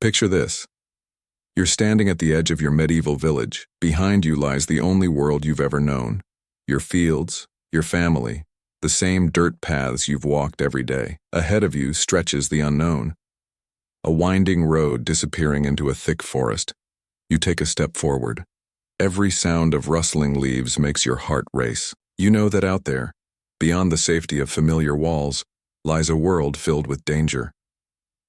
Picture this. You're standing at the edge of your medieval village. Behind you lies the only world you've ever known. Your fields, your family, the same dirt paths you've walked every day. Ahead of you stretches the unknown. A winding road disappearing into a thick forest. You take a step forward. Every sound of rustling leaves makes your heart race. You know that out there, beyond the safety of familiar walls, lies a world filled with danger.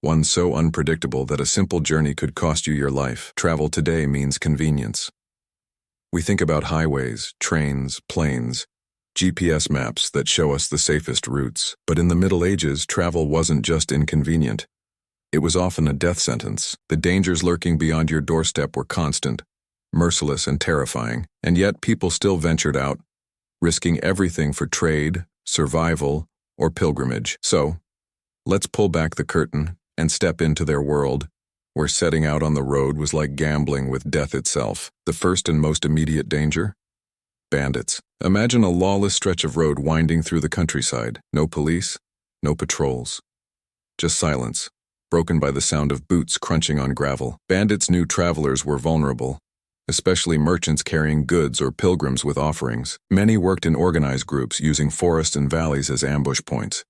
One so unpredictable that a simple journey could cost you your life. Travel today means convenience. We think about highways, trains, planes, GPS maps that show us the safest routes. But in the Middle Ages, travel wasn't just inconvenient. It was often a death sentence. The dangers lurking beyond your doorstep were constant, merciless and terrifying, and yet people still ventured out, risking everything for trade, survival, or pilgrimage. So, let's pull back the curtain and step into their world, where setting out on the road was like gambling with death itself. The first and most immediate danger? Bandits. Imagine a lawless stretch of road winding through the countryside. No police, no patrols. Just silence, broken by the sound of boots crunching on gravel. Bandits knew travelers were vulnerable, especially merchants carrying goods or pilgrims with offerings. Many worked in organized groups using forests and valleys as ambush points.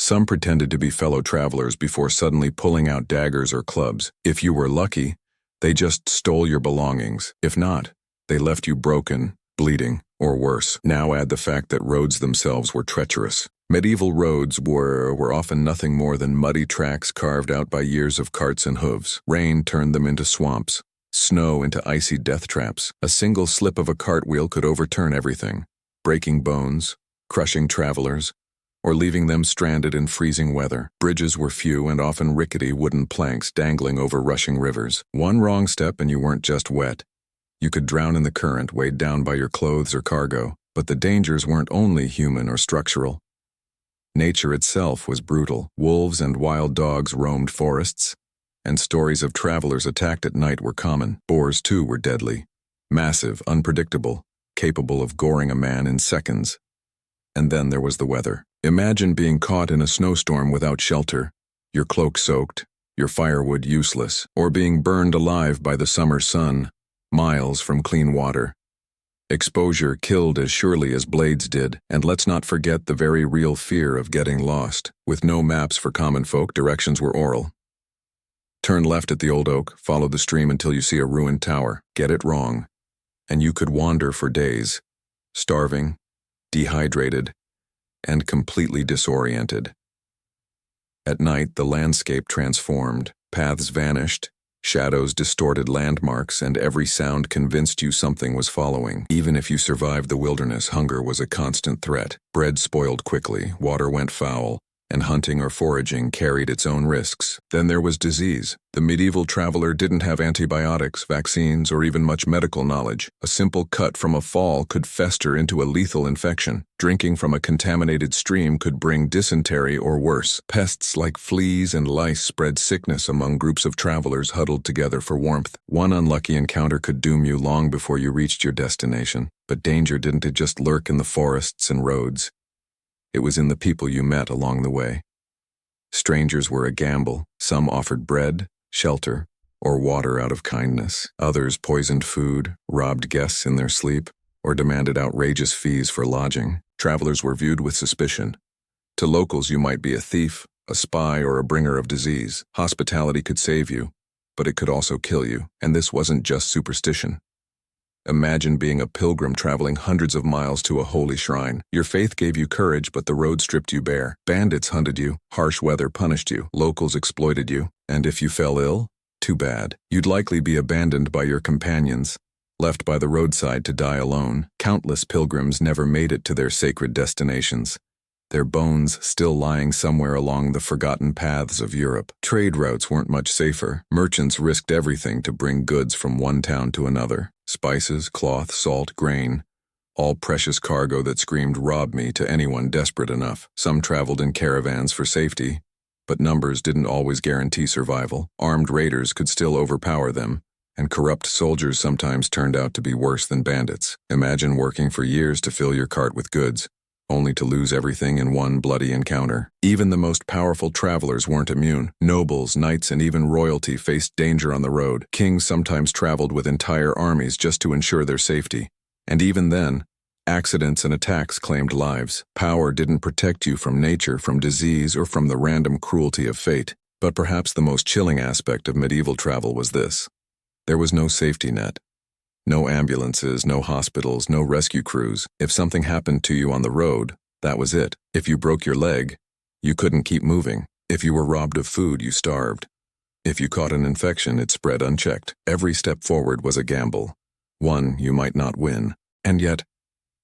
Some pretended to be fellow travelers before suddenly pulling out daggers or clubs. If you were lucky, they just stole your belongings. If not, they left you broken, bleeding, or worse. Now add the fact that roads themselves were treacherous. Medieval roads were often nothing more than muddy tracks carved out by years of carts and hooves. Rain turned them into swamps, snow into icy death traps. A single slip of a cartwheel could overturn everything, breaking bones, crushing travelers, or leaving them stranded in freezing weather. Bridges were few and often rickety wooden planks dangling over rushing rivers. One wrong step and you weren't just wet. You could drown in the current, weighed down by your clothes or cargo. But the dangers weren't only human or structural. Nature itself was brutal. Wolves and wild dogs roamed forests, and stories of travelers attacked at night were common. Boars, too, were deadly. Massive, unpredictable, capable of goring a man in seconds. And then there was the weather. Imagine being caught in a snowstorm without shelter, your cloak soaked, your firewood useless, or being burned alive by the summer sun, miles from clean water. Exposure killed as surely as blades did, and let's not forget the very real fear of getting lost. With no maps for common folk, directions were oral. Turn left at the old oak, follow the stream until you see a ruined tower. Get it wrong, and you could wander for days, starving, dehydrated, and completely disoriented. At night, the landscape transformed. Paths vanished, shadows distorted landmarks, and every sound convinced you something was following. Even if you survived the wilderness, hunger was a constant threat. Bread spoiled quickly, water went foul, and hunting or foraging carried its own risks. Then there was disease. The medieval traveler didn't have antibiotics, vaccines, or even much medical knowledge. A simple cut from a fall could fester into a lethal infection. Drinking from a contaminated stream could bring dysentery or worse. Pests like fleas and lice spread sickness among groups of travelers huddled together for warmth. One unlucky encounter could doom you long before you reached your destination. But danger didn't just lurk in the forests and roads. It was in the people you met along the way. Strangers were a gamble. Some offered bread, shelter, or water out of kindness. Others poisoned food, robbed guests in their sleep, or demanded outrageous fees for lodging. Travelers were viewed with suspicion. To locals, you might be a thief, a spy, or a bringer of disease. Hospitality could save you, but it could also kill you. And this wasn't just superstition. Imagine being a pilgrim traveling hundreds of miles to a holy shrine. Your faith gave you courage, but the road stripped you bare. Bandits hunted you, harsh weather punished you, locals exploited you, and if you fell ill, too bad. You'd likely be abandoned by your companions, left by the roadside to die alone. Countless pilgrims never made it to their sacred destinations, their bones still lying somewhere along the forgotten paths of Europe. Trade routes weren't much safer. Merchants risked everything to bring goods from one town to another. Spices, cloth, salt, grain, all precious cargo that screamed "rob me" to anyone desperate enough. Some traveled in caravans for safety, but numbers didn't always guarantee survival. Armed raiders could still overpower them, and corrupt soldiers sometimes turned out to be worse than bandits. Imagine working for years to fill your cart with goods, only to lose everything in one bloody encounter. Even the most powerful travelers weren't immune. Nobles, knights, and even royalty faced danger on the road. Kings sometimes traveled with entire armies just to ensure their safety. And even then, accidents and attacks claimed lives. Power didn't protect you from nature, from disease, or from the random cruelty of fate. But perhaps the most chilling aspect of medieval travel was this. There was no safety net. No ambulances, no hospitals, no rescue crews. If something happened to you on the road, that was it. If you broke your leg, you couldn't keep moving. If you were robbed of food, you starved. If you caught an infection, it spread unchecked. Every step forward was a gamble. One you might not win. And yet,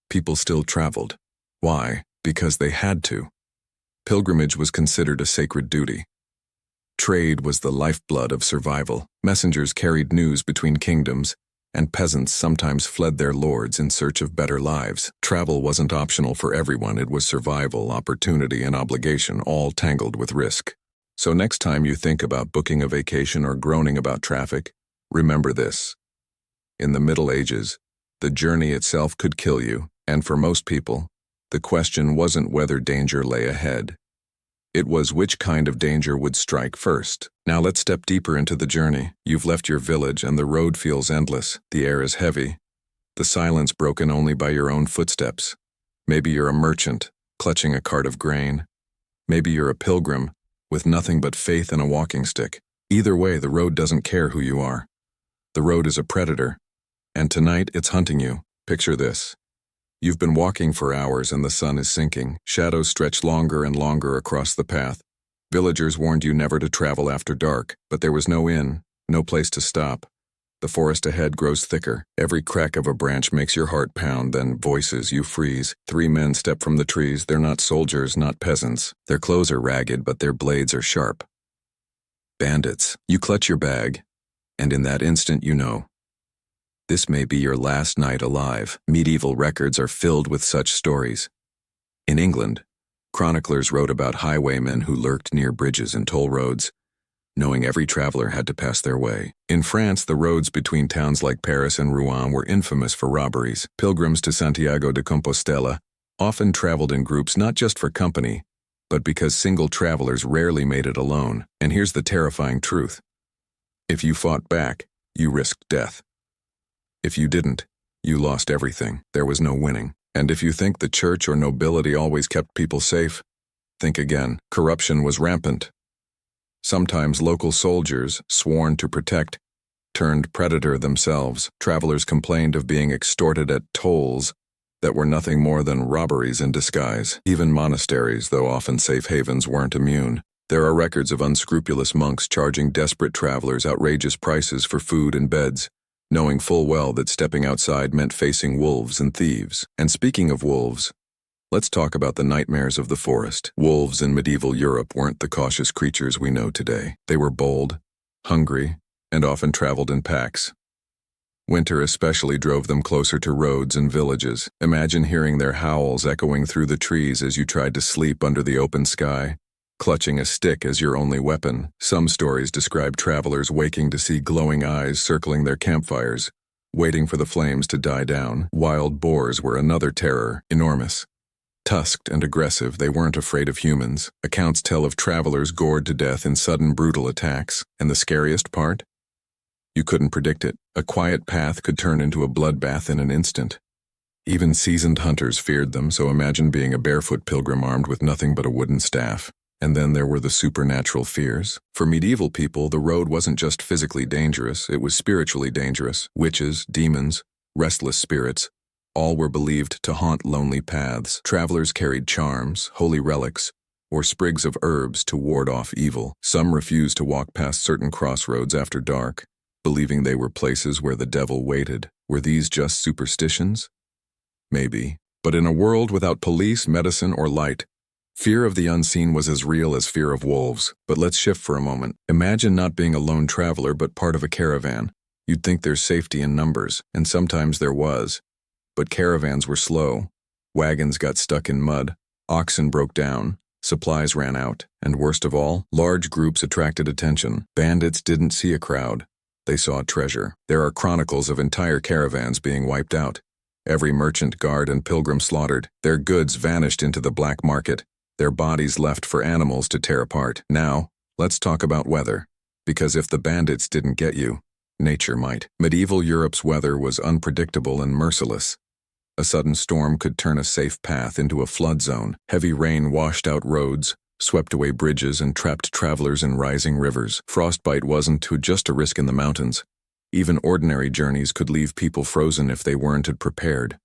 people still traveled. Why? Because they had to. Pilgrimage was considered a sacred duty. Trade was the lifeblood of survival. Messengers carried news between kingdoms, and peasants sometimes fled their lords in search of better lives. Travel wasn't optional for everyone. It was survival, opportunity, and obligation, all tangled with risk. So next time you think about booking a vacation or groaning about traffic, remember this. In the Middle Ages, the journey itself could kill you, and for most people, the question wasn't whether danger lay ahead. It was which kind of danger would strike first. Now let's step deeper into the journey. You've left your village and the road feels endless. The air is heavy. The silence broken only by your own footsteps. Maybe you're a merchant, clutching a cart of grain. Maybe you're a pilgrim, with nothing but faith and a walking stick. Either way, the road doesn't care who you are. The road is a predator. And tonight, it's hunting you. Picture this. You've been walking for hours and the sun is sinking. Shadows stretch longer and longer across the path. Villagers warned you never to travel after dark, but there was no inn, no place to stop. The forest ahead grows thicker. Every crack of a branch makes your heart pound, then voices, you freeze. 3 men step from the trees. They're not soldiers, not peasants. Their clothes are ragged, but their blades are sharp. Bandits. You clutch your bag, and in that instant you know. This may be your last night alive. Medieval records are filled with such stories. In England, chroniclers wrote about highwaymen who lurked near bridges and toll roads, knowing every traveler had to pass their way. In France, the roads between towns like Paris and Rouen were infamous for robberies. Pilgrims to Santiago de Compostela often traveled in groups not just for company, but because single travelers rarely made it alone. And here's the terrifying truth. If you fought back, you risked death. If you didn't, you lost everything. There was no winning. And if you think the church or nobility always kept people safe, think again. Corruption was rampant. Sometimes local soldiers, sworn to protect, turned predator themselves. Travelers complained of being extorted at tolls that were nothing more than robberies in disguise. Even monasteries, though often safe havens, weren't immune. There are records of unscrupulous monks charging desperate travelers outrageous prices for food and beds, knowing full well that stepping outside meant facing wolves and thieves. And speaking of wolves, let's talk about the nightmares of the forest. Wolves in medieval Europe weren't the cautious creatures we know today. They were bold, hungry, and often traveled in packs. Winter especially drove them closer to roads and villages. Imagine hearing their howls echoing through the trees as you tried to sleep under the open sky, clutching a stick as your only weapon. Some stories describe travelers waking to see glowing eyes circling their campfires, waiting for the flames to die down. Wild boars were another terror, enormous. Tusked and aggressive, they weren't afraid of humans. Accounts tell of travelers gored to death in sudden brutal attacks. And the scariest part? You couldn't predict it. A quiet path could turn into a bloodbath in an instant. Even seasoned hunters feared them, so imagine being a barefoot pilgrim armed with nothing but a wooden staff. And then there were the supernatural fears. For medieval people, the road wasn't just physically dangerous, it was spiritually dangerous. Witches, demons, restless spirits, all were believed to haunt lonely paths. Travelers carried charms, holy relics, or sprigs of herbs to ward off evil. Some refused to walk past certain crossroads after dark, believing they were places where the devil waited. Were these just superstitions? Maybe. But in a world without police, medicine, or light, fear of the unseen was as real as fear of wolves. But let's shift for a moment. Imagine not being a lone traveler but part of a caravan. You'd think there's safety in numbers, and sometimes there was. But caravans were slow. Wagons got stuck in mud, oxen broke down, supplies ran out, and worst of all, large groups attracted attention. Bandits didn't see a crowd. They saw treasure. There are chronicles of entire caravans being wiped out, Every merchant, guard, and pilgrim slaughtered. Their goods vanished into the black market, their bodies left for animals to tear apart. Now, let's talk about weather. Because if the bandits didn't get you, nature might. Medieval Europe's weather was unpredictable and merciless. A sudden storm could turn a safe path into a flood zone. Heavy rain washed out roads, swept away bridges, and trapped travelers in rising rivers. Frostbite wasn't just a risk in the mountains. Even ordinary journeys could leave people frozen if they weren't prepared.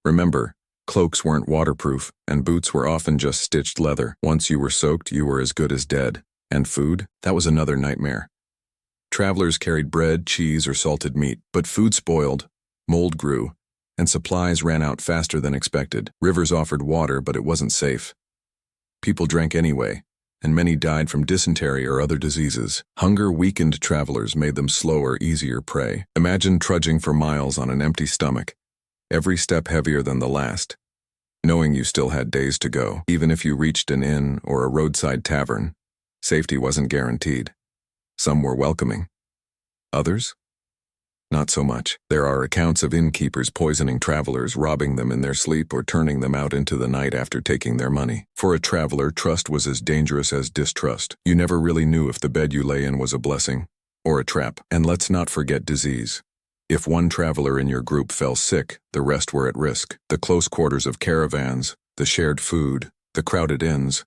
Remember, cloaks weren't waterproof, and boots were often just stitched leather. Once you were soaked, you were as good as dead. And food? That was another nightmare. Travelers carried bread, cheese, or salted meat, but food spoiled, mold grew, and supplies ran out faster than expected. Rivers offered water, but it wasn't safe. People drank anyway, and many died from dysentery or other diseases. Hunger weakened travelers, made them slower, easier prey. Imagine trudging for miles on an empty stomach, every step heavier than the last, knowing you still had days to go. Even if you reached an inn or a roadside tavern, safety wasn't guaranteed. Some were welcoming. Others? Not so much. There are accounts of innkeepers poisoning travelers, robbing them in their sleep, or turning them out into the night after taking their money. For a traveler, trust was as dangerous as distrust. You never really knew if the bed you lay in was a blessing or a trap. And let's not forget disease. If one traveler in your group fell sick, the rest were at risk. The close quarters of caravans, the shared food, the crowded inns,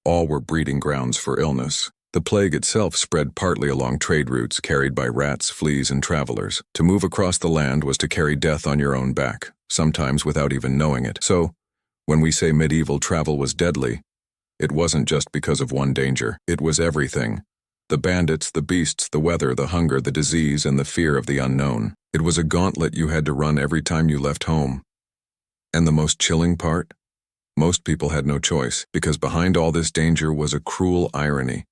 all were breeding grounds for illness. The plague itself spread partly along trade routes carried by rats, fleas, and travelers. To move across the land was to carry death on your own back, sometimes without even knowing it. So, when we say medieval travel was deadly, it wasn't just because of one danger. It was everything. The bandits, the beasts, the weather, the hunger, the disease, and the fear of the unknown. It was a gauntlet you had to run every time you left home. And the most chilling part? Most people had no choice, because behind all this danger was a cruel irony.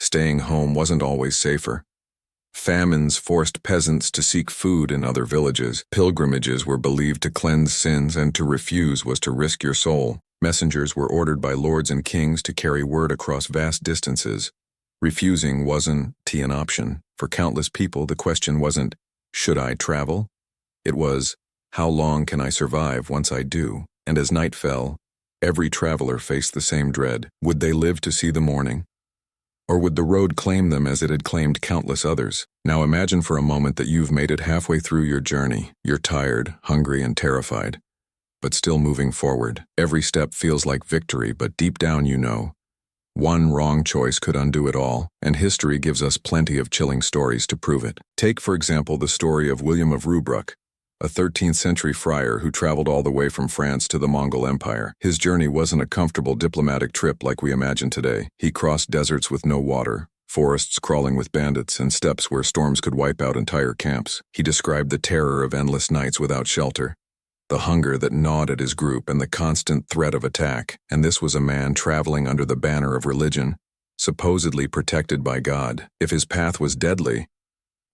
Staying home wasn't always safer. Famines forced peasants to seek food in other villages. Pilgrimages were believed to cleanse sins, and to refuse was to risk your soul. Messengers were ordered by lords and kings to carry word across vast distances. Refusing wasn't an option. For countless people, the question wasn't, should I travel? It was, how long can I survive once I do? And as night fell, every traveler faced the same dread. Would they live to see the morning? Or would the road claim them as it had claimed countless others? Now imagine for a moment that you've made it halfway through your journey. You're tired, hungry, and terrified, but still moving forward. Every step feels like victory, but deep down you know, one wrong choice could undo it all, and history gives us plenty of chilling stories to prove it. Take, for example, the story of William of Rubruck, a 13th century friar who traveled all the way from France to the Mongol Empire. His journey wasn't a comfortable diplomatic trip like we imagine today. He crossed deserts with no water, forests crawling with bandits, and steppes where storms could wipe out entire camps. He described the terror of endless nights without shelter, the hunger that gnawed at his group, and the constant threat of attack. And this was a man traveling under the banner of religion, supposedly protected by God. If his path was deadly,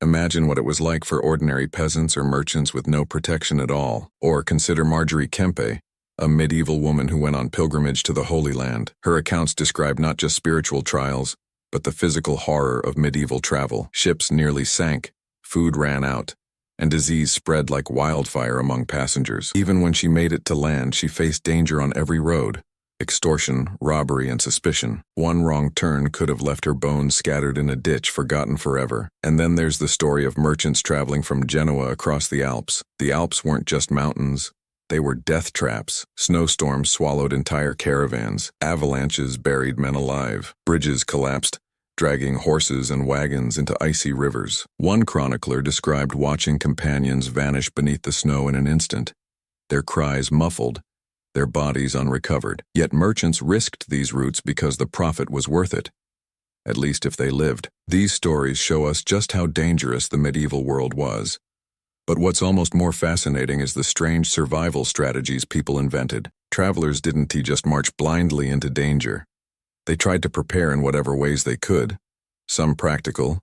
imagine what it was like for ordinary peasants or merchants with no protection at all. Or consider Marjorie Kempe, a medieval woman who went on pilgrimage to the Holy Land. Her accounts describe not just spiritual trials, but the physical horror of medieval travel. Ships nearly sank, food ran out, and disease spread like wildfire among passengers. Even when she made it to land, she faced danger on every road. Extortion, robbery, and suspicion. One wrong turn could have left her bones scattered in a ditch, forgotten forever. And then there's the story of merchants traveling from Genoa across the Alps. The Alps weren't just mountains. They were death traps. Snowstorms swallowed entire caravans. Avalanches buried men alive. Bridges collapsed, dragging horses and wagons into icy rivers. One chronicler described watching companions vanish beneath the snow in an instant, their cries muffled, their bodies unrecovered. Yet merchants risked these routes because the profit was worth it, at least if they lived. These stories show us just how dangerous the medieval world was. But what's almost more fascinating is the strange survival strategies people invented. Travelers didn't just march blindly into danger. They tried to prepare in whatever ways they could, some practical,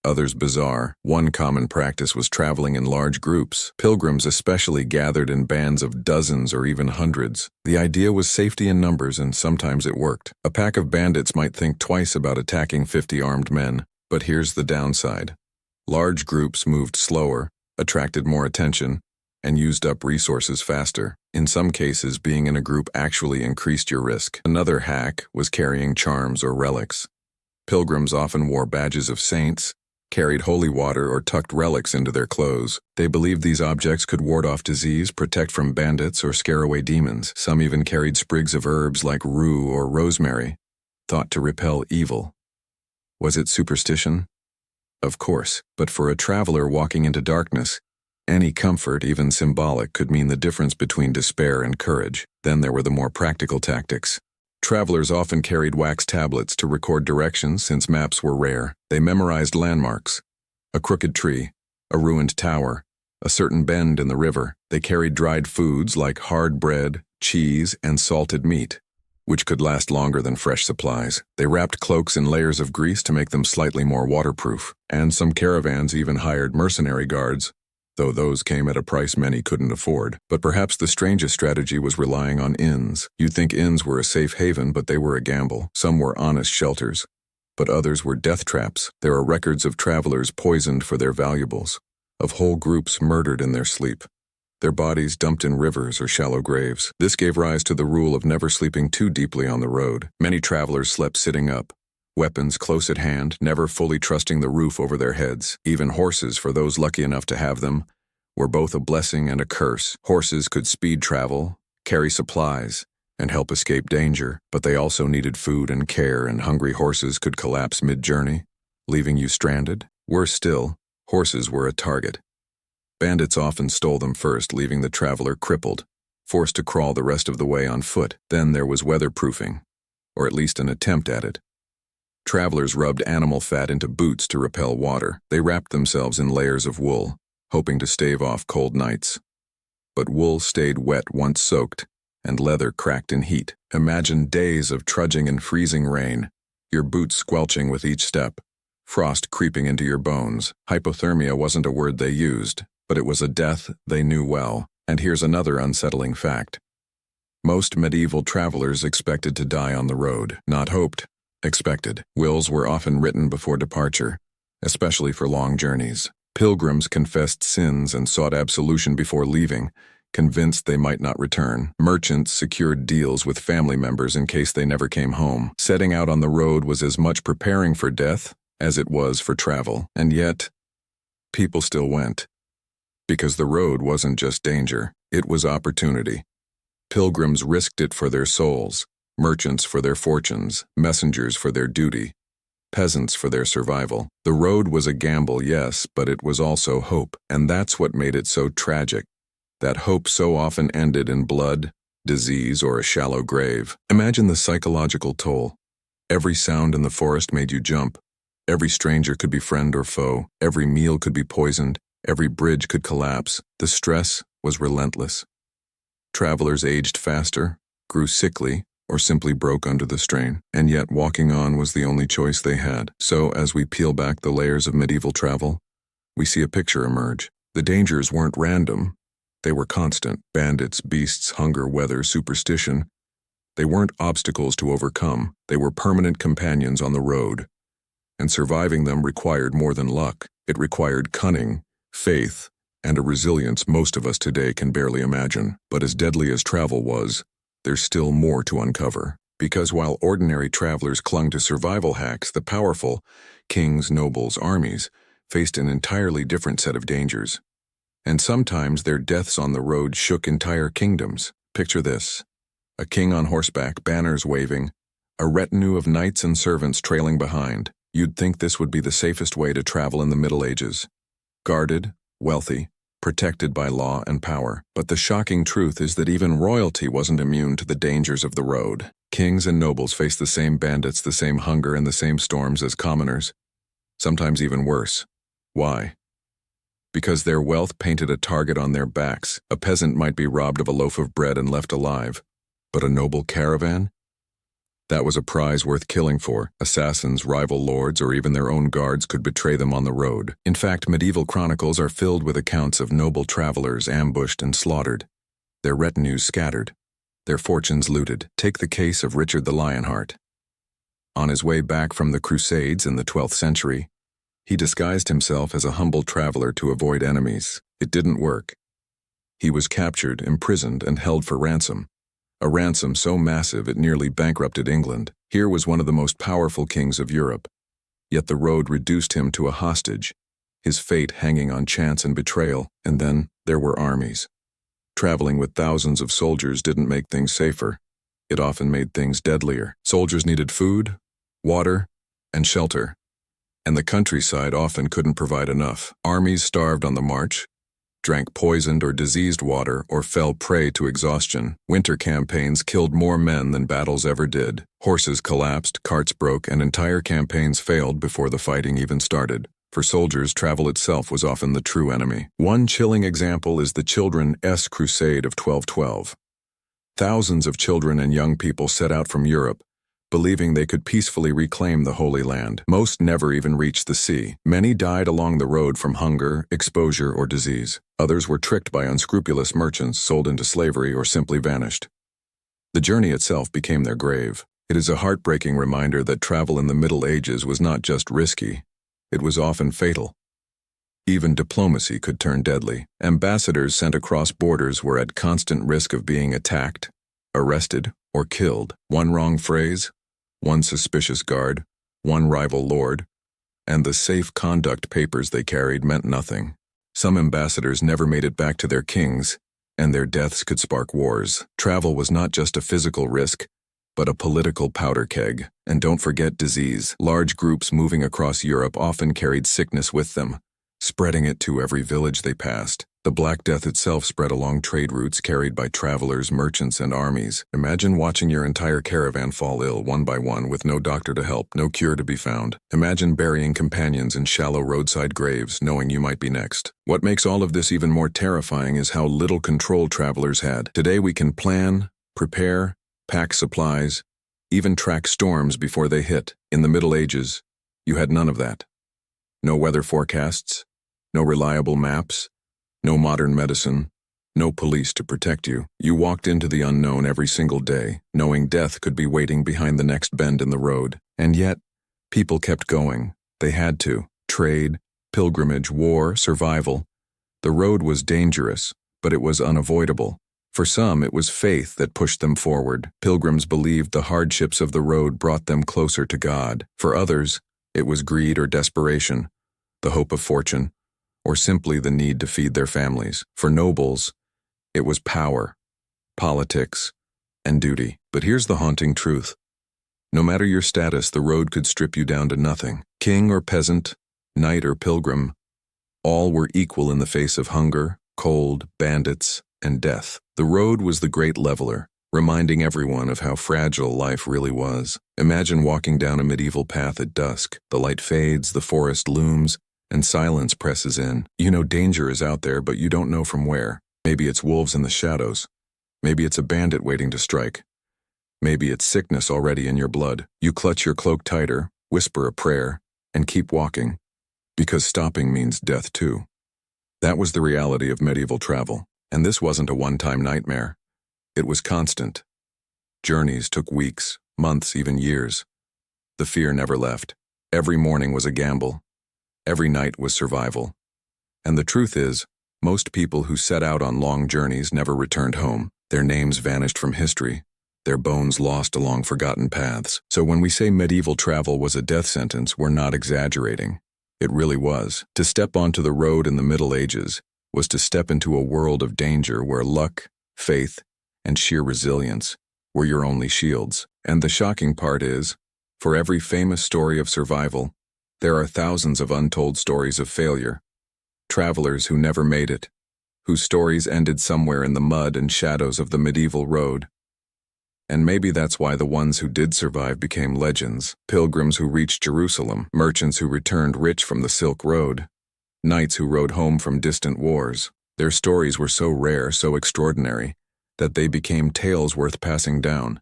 others bizarre. One common practice was traveling in large groups. Pilgrims especially gathered in bands of dozens or even hundreds. The idea was safety in numbers, and sometimes it worked. A pack of bandits might think twice about attacking 50 armed men, but here's the downside. Large groups moved slower, attracted more attention, and used up resources faster. In some cases, being in a group actually increased your risk. Another hack was carrying charms or relics. Pilgrims often wore badges of saints, carried holy water, or tucked relics into their clothes. They believed these objects could ward off disease, protect from bandits, or scare away demons. Some even carried sprigs of herbs like rue or rosemary, thought to repel evil. Was it superstition? Of course, but for a traveler walking into darkness, any comfort, even symbolic, could mean the difference between despair and courage. Then there were the more practical tactics. Travelers often carried wax tablets to record directions since maps were rare. They memorized landmarks: a crooked tree, a ruined tower, a certain bend in the river. They carried dried foods like hard bread, cheese, and salted meat, which could last longer than fresh supplies. They wrapped cloaks in layers of grease to make them slightly more waterproof. And some caravans even hired mercenary guards, though those came at a price many couldn't afford. But perhaps the strangest strategy was relying on inns. You'd think inns were a safe haven, but they were a gamble. Some were honest shelters, but others were death traps. There are records of travelers poisoned for their valuables, of whole groups murdered in their sleep, their bodies dumped in rivers or shallow graves. This gave rise to the rule of never sleeping too deeply on the road. Many travelers slept sitting up, weapons close at hand, never fully trusting the roof over their heads. Even horses, for those lucky enough to have them, were both a blessing and a curse. Horses could speed travel, carry supplies, and help escape danger, but they also needed food and care, and hungry horses could collapse mid-journey, leaving you stranded. Worse still, horses were a target. Bandits often stole them first, leaving the traveler crippled, forced to crawl the rest of the way on foot. Then there was weatherproofing, or at least an attempt at it. Travelers rubbed animal fat into boots to repel water. They wrapped themselves in layers of wool, hoping to stave off cold nights. But wool stayed wet once soaked, and leather cracked in heat. Imagine days of trudging in freezing rain, your boots squelching with each step, frost creeping into your bones. Hypothermia wasn't a word they used, but it was a death they knew well. And here's another unsettling fact. Most medieval travelers expected to die on the road. Not hoped, expected. Wills were often written before departure, especially for long journeys. Pilgrims confessed sins and sought absolution before leaving, convinced they might not return. Merchants secured deals with family members in case they never came home. Setting out on the road was as much preparing for death as it was for travel. And yet, people still went. Because the road wasn't just danger, it was opportunity. Pilgrims risked it for their souls, merchants for their fortunes, messengers for their duty, peasants for their survival. The road was a gamble, yes, but it was also hope, and that's what made it so tragic. That hope so often ended in blood, disease, or a shallow grave. Imagine the psychological toll. Every sound in the forest made you jump. Every stranger could be friend or foe. Every meal could be poisoned. Every bridge could collapse. The stress was relentless. Travelers aged faster, grew sickly, or simply broke under the strain. And yet walking on was the only choice they had. So as we peel back the layers of medieval travel, we see a picture emerge. The dangers weren't random. They were constant. Bandits, beasts, hunger, weather, superstition. They weren't obstacles to overcome. They were permanent companions on the road. And surviving them required more than luck. It required cunning, faith, and a resilience most of us today can barely imagine. But as deadly as travel was, there's still more to uncover. Because while ordinary travelers clung to survival hacks, the powerful, kings, nobles, armies, faced an entirely different set of dangers. And sometimes their deaths on the road shook entire kingdoms. Picture this: a king on horseback, banners waving, a retinue of knights and servants trailing behind. You'd think this would be the safest way to travel in the Middle Ages. Guarded, wealthy, protected by law and power. But the shocking truth is that even royalty wasn't immune to the dangers of the road. Kings and nobles faced the same bandits, the same hunger, and the same storms as commoners. Sometimes even worse. Why? Because their wealth painted a target on their backs. A peasant might be robbed of a loaf of bread and left alive. But a noble caravan? That was a prize worth killing for. Assassins, rival lords, or even their own guards could betray them on the road. In fact, medieval chronicles are filled with accounts of noble travelers ambushed and slaughtered, their retinues scattered, their fortunes looted. Take the case of Richard the Lionheart. On his way back from the Crusades in the 12th century, he disguised himself as a humble traveler to avoid enemies. It didn't work. He was captured, imprisoned, and held for ransom. A ransom so massive it nearly bankrupted England. Here was one of the most powerful kings of Europe. Yet the road reduced him to a hostage, his fate hanging on chance and betrayal. And then there were armies. Traveling with thousands of soldiers didn't make things safer. It often made things deadlier. Soldiers needed food, water, and shelter, and the countryside often couldn't provide enough. Armies starved on the march, drank poisoned or diseased water, or fell prey to exhaustion. Winter campaigns killed more men than battles ever did. Horses collapsed, carts broke, and entire campaigns failed before the fighting even started. For soldiers, travel itself was often the true enemy. One chilling example is the Children's Crusade of 1212. Thousands of children and young people set out from Europe, believing they could peacefully reclaim the Holy Land. Most never even reached the sea. Many died along the road from hunger, exposure, or disease. Others were tricked by unscrupulous merchants, sold into slavery, or simply vanished. The journey itself became their grave. It is a heartbreaking reminder that travel in the Middle Ages was not just risky, it was often fatal. Even diplomacy could turn deadly. Ambassadors sent across borders were at constant risk of being attacked, arrested, or killed. One wrong phrase, one suspicious guard, one rival lord, and the safe conduct papers they carried meant nothing. Some ambassadors never made it back to their kings, and their deaths could spark wars. Travel was not just a physical risk, but a political powder keg. And don't forget disease. Large groups moving across Europe often carried sickness with them, spreading it to every village they passed. The Black Death itself spread along trade routes carried by travelers, merchants, and armies. Imagine watching your entire caravan fall ill one by one with no doctor to help, no cure to be found. Imagine burying companions in shallow roadside graves, knowing you might be next. What makes all of this even more terrifying is how little control travelers had. Today we can plan, prepare, pack supplies, even track storms before they hit. In the Middle Ages, you had none of that. No weather forecasts, no reliable maps, no modern medicine, no police to protect you. You walked into the unknown every single day, knowing death could be waiting behind the next bend in the road. And yet, people kept going. They had to. Trade, pilgrimage, war, survival. The road was dangerous, but it was unavoidable. For some, it was faith that pushed them forward. Pilgrims believed the hardships of the road brought them closer to God. For others, it was greed or desperation, the hope of fortune, or simply the need to feed their families. For nobles, it was power, politics, and duty. But here's the haunting truth. No matter your status, the road could strip you down to nothing. King or peasant, knight or pilgrim, all were equal in the face of hunger, cold, bandits, and death. The road was the great leveler, reminding everyone of how fragile life really was. Imagine walking down a medieval path at dusk. The light fades, the forest looms, and silence presses in. You know danger is out there, but you don't know from where. Maybe it's wolves in the shadows. Maybe it's a bandit waiting to strike. Maybe it's sickness already in your blood. You clutch your cloak tighter, whisper a prayer, and keep walking, because stopping means death too. That was the reality of medieval travel, and this wasn't a one-time nightmare. It was constant. Journeys took weeks, months, even years. The fear never left. Every morning was a gamble. Every night was survival. And the truth is, most people who set out on long journeys never returned home. Their names vanished from history, their bones lost along forgotten paths. So when we say medieval travel was a death sentence, we're not exaggerating. It really was. To step onto the road in the Middle Ages was to step into a world of danger where luck, faith, and sheer resilience were your only shields. And the shocking part is, for every famous story of survival, there are thousands of untold stories of failure. Travelers who never made it, whose stories ended somewhere in the mud and shadows of the medieval road. And maybe that's why the ones who did survive became legends. Pilgrims who reached Jerusalem, merchants who returned rich from the Silk Road, knights who rode home from distant wars. Their stories were so rare, so extraordinary, that they became tales worth passing down.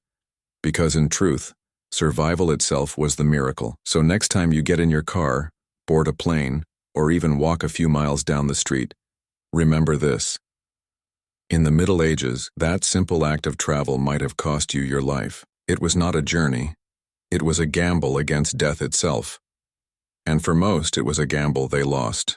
Because in truth, survival itself was the miracle. So next time you get in your car, board a plane, or even walk a few miles down the street, remember this. In the Middle Ages, that simple act of travel might have cost you your life. It was not a journey. It was a gamble against death itself. And for most, it was a gamble they lost.